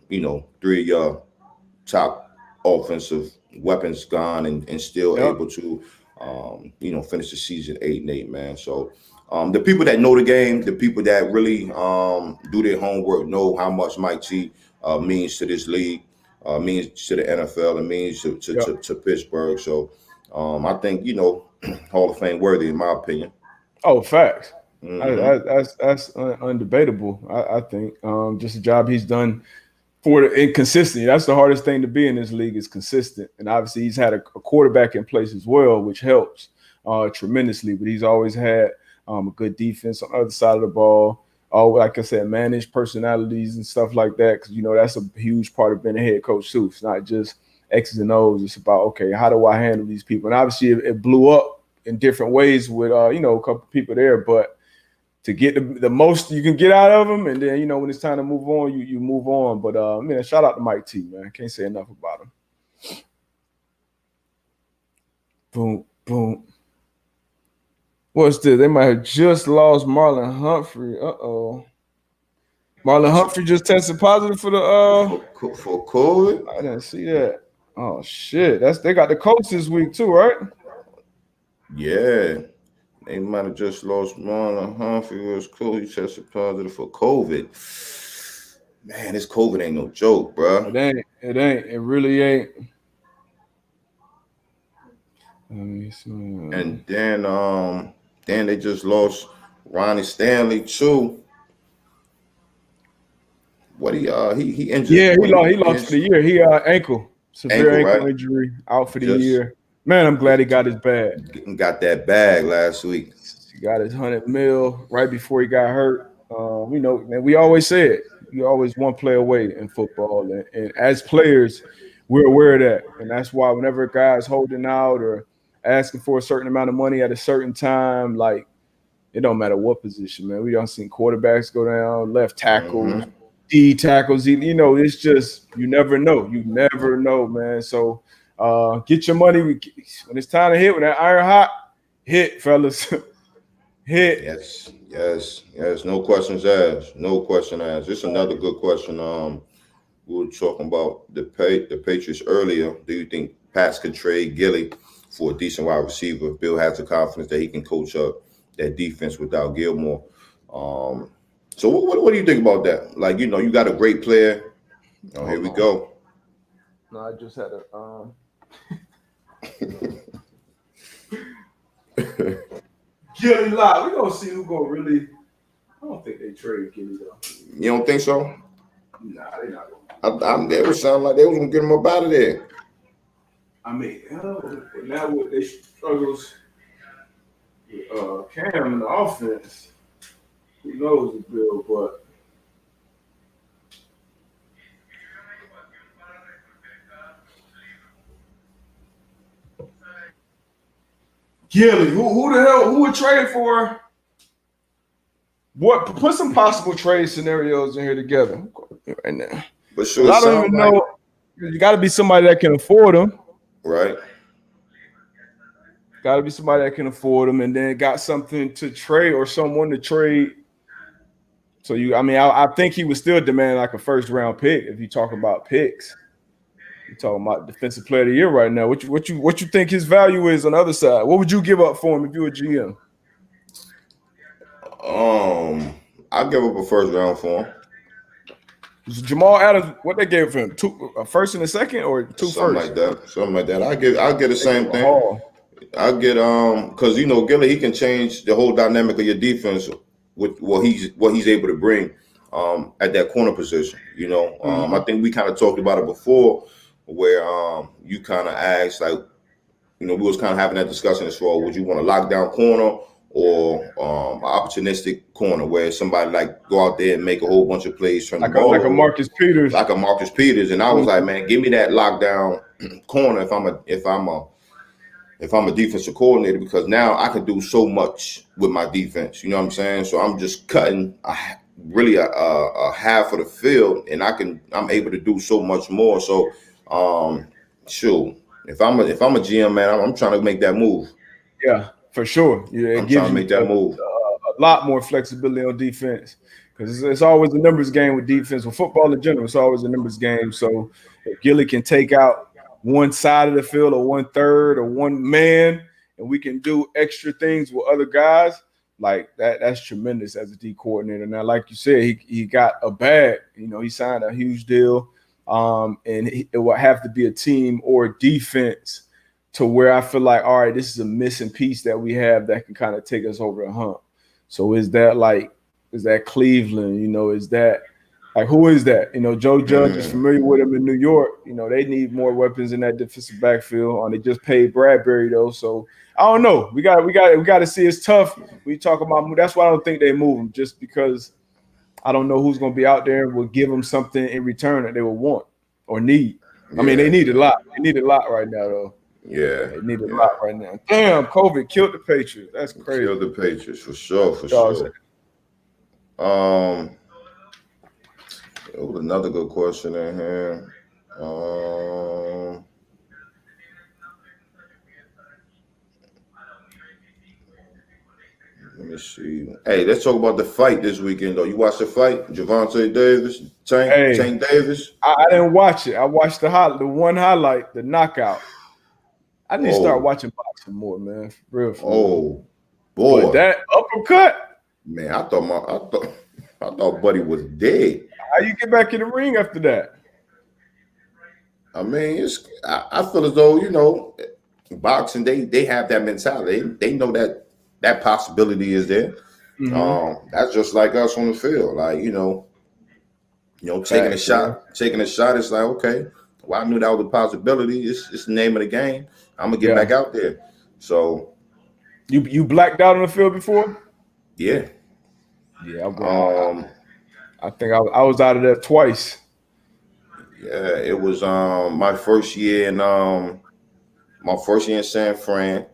of your top offensive weapons gone, and still able to, finish the season 8-8, man. So the people that know the game, the people that really do their homework, know how much Mike T means to this league, means to the NFL, and means to Pittsburgh. So I think, Hall of Fame worthy, in my opinion. Oh, facts. That's undebatable. I think just the job he's done for the inconsistency. That's the hardest thing to be in this league, is consistent. And obviously he's had a quarterback in place as well, which helps tremendously. But he's always had a good defense on the other side of the ball. Like I said, managed personalities and stuff like that. Because, that's a huge part of being a head coach too. It's not just X's and O's. It's about, okay, how do I handle these people? And obviously it blew up in different ways with, a couple of people there. But to get the most you can get out of them, and then, when it's time to move on, you move on. But, man, shout out to Mike T, man. Can't say enough about him. Boom, boom. What's this? They might have just lost Marlon Humphrey. Uh-oh. Marlon Humphrey just tested positive for the for COVID. I didn't see that. Oh shit! They got the coach this week too, right? Yeah, they might have just lost Marlon Humphrey. Was cool. He tested positive for COVID. Man, this COVID ain't no joke, bro. It ain't. It really ain't. And then they just lost Ronnie Stanley too. What he injured? Yeah, he lost for the year. He severe ankle injury, out for the year. Man, I'm glad he got his bag. Got that bag last week. He got his $100 million right before he got hurt. Man, we always said you're always one play away in football, and as players, we're aware of that, and that's why whenever a guy's holding out or asking for a certain amount of money at a certain time, like, it don't matter what position, man. We done seen quarterbacks go down, left tackles, D tackles. It's just, you never know. You never know, man. So get your money when it's time to hit, when that iron hot, hit, fellas. Hit. Yes. No questions asked. No question asked. This is another good question. We were talking about the Patriots earlier. Do you think Pats could trade Gilly for a decent wide receiver? Bill has the confidence that he can coach up that defense without Gilmore. So what do you think about that? Like, you got a great player. Here we go. No, I just had Gilly live. We're gonna see who gonna really. I don't think they trade Gilly though. You don't think so? Nah, they not gonna. They would sound like they was gonna get him up out of there. I mean, now with their struggles with Cam in the offense, who knows the Bill, but Gilly, who the hell, who would trade for? What? Put some possible trade scenarios in here together right now. But sure, I don't even know. You got to be somebody that can afford them. Right. Got to be somebody that can afford them, and then got something to trade or someone to trade So I think he would still demand like a first round pick if you talk about picks. You're talking about defensive player of the year right now. What you think his value is on the other side? What would you give up for him if you were GM? I'll give up a first round for him. Jamal Adams, what they gave for him? A first and a second, or two Something first? like that. Something like that. I'll get the same thing. Hall. I'll get because Gilly, he can change the whole dynamic of your defense with what he's able to bring at that corner position. I think we kind of talked about it before, where you kind of asked, like, we was kind of having that discussion as far as would you want a lockdown corner or an opportunistic corner where somebody like go out there and make a whole bunch of plays, turn the ball like a Marcus Peters, and I was like, man, give me that lockdown corner if I'm a defensive coordinator, because now I can do so much with my defense. You know what I'm saying? So I'm just cutting a half of the field, and I'm able to do so much more. So, shoot, if I'm a GM, man, I'm trying to make that move. Yeah, for sure. Yeah, I'm trying to make that move. A lot more flexibility on defense, because it's always a numbers game with defense. With football in general, it's always a numbers game. So if Gilly can take out one side of the field or 1/3 or one man, and we can do extra things with other guys, like that's tremendous as a D coordinator. Now, like you said, he got a bag. He signed a huge deal, and it will have to be a team or defense to where I feel like, all right, this is a missing piece that we have that can kind of take us over the hump. So is that Cleveland? Is that like, who is that? Joe Judge is familiar with him in New York. They need more weapons in that defensive backfield. They just paid Bradbury though, so I don't know. We got to see. It's tough. We talk about. That's why I don't think they move him, just because I don't know who's going to be out there and will give them something in return that they will want or need. Yeah. They need a lot. They need a lot right now though. Yeah, they need a lot right now. Damn, COVID killed the Patriots. That's crazy. Killed the Patriots for sure. For sure. It was another good question in here. Let me see. Hey, let's talk about the fight this weekend, though. You watched the fight? Gervonta Davis, Tank Davis? I didn't watch it. I watched the one highlight, the knockout. I need to start watching boxing more, man. For real. Oh, boy. But that uppercut? Man, I thought Buddy was dead. How you get back in the ring after that? I feel as though, boxing, they have that mentality. They know that possibility is there. Mm-hmm. That's just like us on the field. Like, taking a shot, it's like, okay, well, I knew that was a possibility. It's the name of the game. I'm gonna get back out there. So you blacked out on the field before? Yeah. Yeah. I think I was out of there twice. Yeah, it was my first year in San Fran.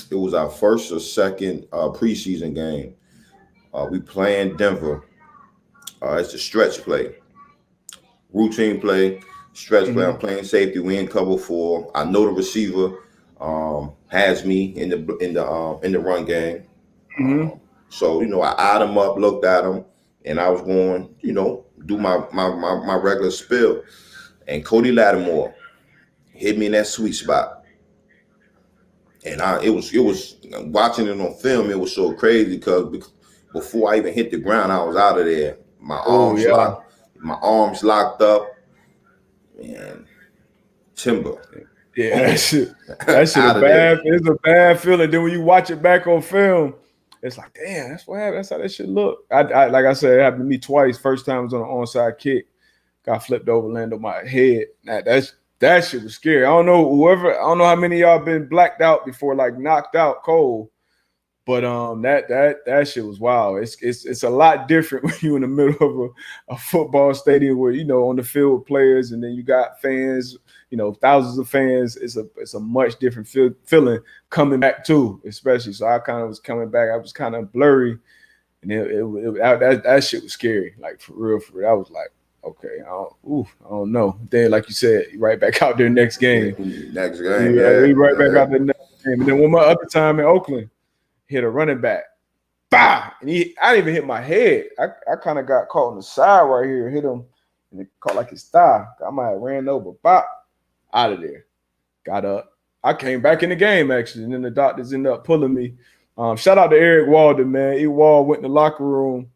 It was our first or second preseason game. We play in Denver. It's a stretch play, routine play, stretch play. I'm playing safety. We in cover 4. I know the receiver has me in the run game. So I eyed him up, looked at him, and I was going, do my regular spill. And Cody Lattimore hit me in that sweet spot. And it was watching it on film. It was so crazy because before I even hit the ground, I was out of there. My arms locked up, and timber. Yeah, that shit bad. It's a bad feeling. Then when you watch it back on film, it's like, damn, that's what happened. That's how that shit look. I like I said, it happened to me twice. First time was on an onside kick, got flipped over, landed on my head. That shit was scary. I don't know how many of y'all been blacked out before, like knocked out cold, but that shit was wild. It's a lot different when you're in the middle of a football stadium where on the field with players, and then you got fans, thousands of fans. It's a much different feeling coming back too, especially. So I kind of was coming back. I was kind of blurry, and that shit was scary. Like for real. I was like, okay, I don't know. Then, like you said, right back out there next game. Back out there next game. And then one more other time in Oakland, hit a running back. bah! And I didn't even hit my head. I kind of got caught on the side right here, hit him, and it caught like his thigh. I might have ran over, bah, out of there. Got up. I came back in the game actually, and then the doctors ended up pulling me. Shout out to Eric Walden, man. Wald went in the locker room,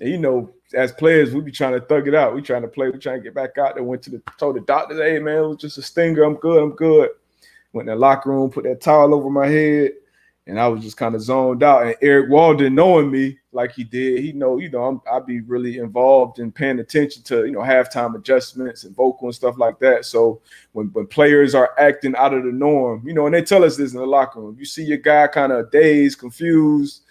and as players, we be trying to thug it out. We trying to play. We trying to get back out there. Told the doctors, "Hey, man, it was just a stinger. I'm good. I'm good." Went in the locker room, put that towel over my head, and I was just kind of zoned out. And Eric Walden, knowing me like he did, I'd be really involved in paying attention to halftime adjustments and vocal and stuff like that. So when players are acting out of the norm, and they tell us this in the locker room, you see your guy kind of dazed, confused,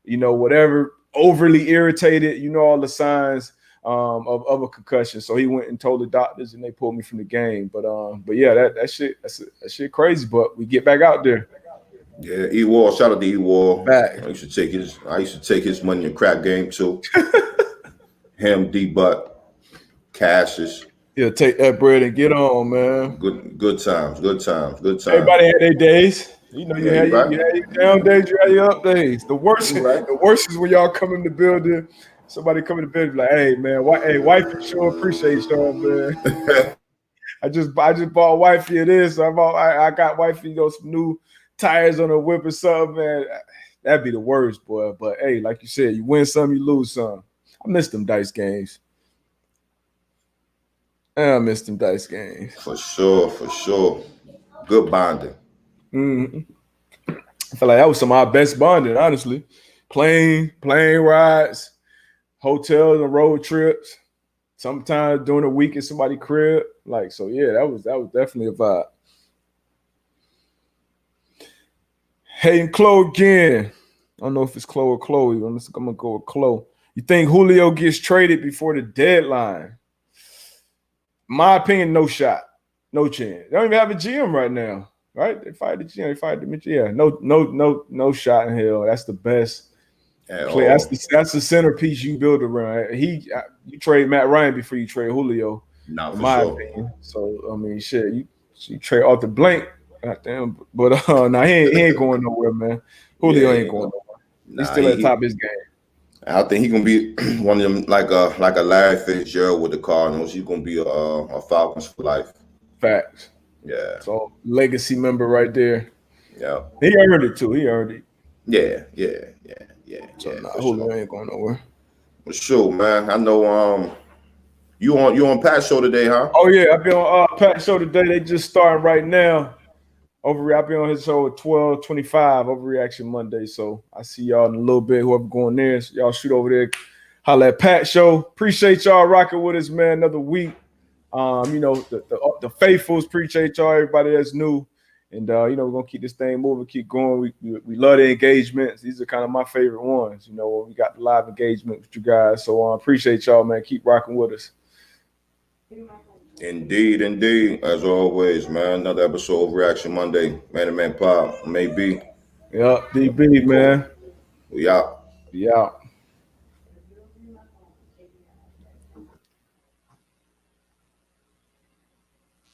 whatever, overly irritated, all the signs of a concussion. So he went and told the doctors, and they pulled me from the game. But yeah, that shit crazy. But we get back out there. Yeah, Ewald, shout out to Ewald. I used to take his money in crack game too. Him, D-Butt, Cassius. Yeah, take that bread and get on, man. Good times. Everybody had their days. You had your down days, you had your up days. The worst is when y'all come in the building. Somebody come in the building like, "Hey man, wifey sure appreciate y'all, man." I just bought wifey this. I got wifey some new tires on the whip or something, man. That'd be the worst, boy. But hey, like you said, you win some, you lose some. I miss them dice games. For sure. Good bonding. Mm-hmm. I feel like that was some of our best bonding, honestly. Plane rides, hotels and road trips. Sometimes during the week in somebody's crib. So yeah, that was definitely a vibe. Hey, and Chloe again. I don't know if it's Chloe or Chloe. I'm gonna go with Chloe. You think Julio gets traded before the deadline? My opinion, no shot, no chance. They don't even have a GM right now, right? They fired the GM. They fired the yeah. No shot in hell. That's the best play. That's the centerpiece you build around. You trade Matt Ryan before you trade Julio. Not in my opinion. So I mean, shit, you trade Arthur Blank. Goddamn, but he ain't going nowhere, man. Julio ain't going nowhere. He's still at the top of his game. I think he's gonna be one of them like a Larry Fitzgerald with the Cardinals. He's gonna be a Falcons for life. Facts. Yeah. So legacy member right there. Yeah. He earned it too. He earned it. Yeah. So Julio ain't going nowhere. For sure, man. I know. You on Pat's show today, huh? Oh yeah, I've been on Pat's show today. They just starting right now. I've been on his show at 12:25, Overreaction Monday. So I see y'all in a little bit, whoever going there. So y'all shoot over there. Holla at Pat Show. Appreciate y'all rocking with us, man. Another week. The faithfuls, appreciate y'all, everybody that's new. And we're gonna keep this thing moving, keep going. We love the engagements. These are kind of my favorite ones, when we got the live engagement with you guys. So appreciate y'all, man. Keep rocking with us. Indeed. As always, man. Another episode of Reaction Monday. Man to Man Pod. Maybe. Yep, DB, man. We out. We out.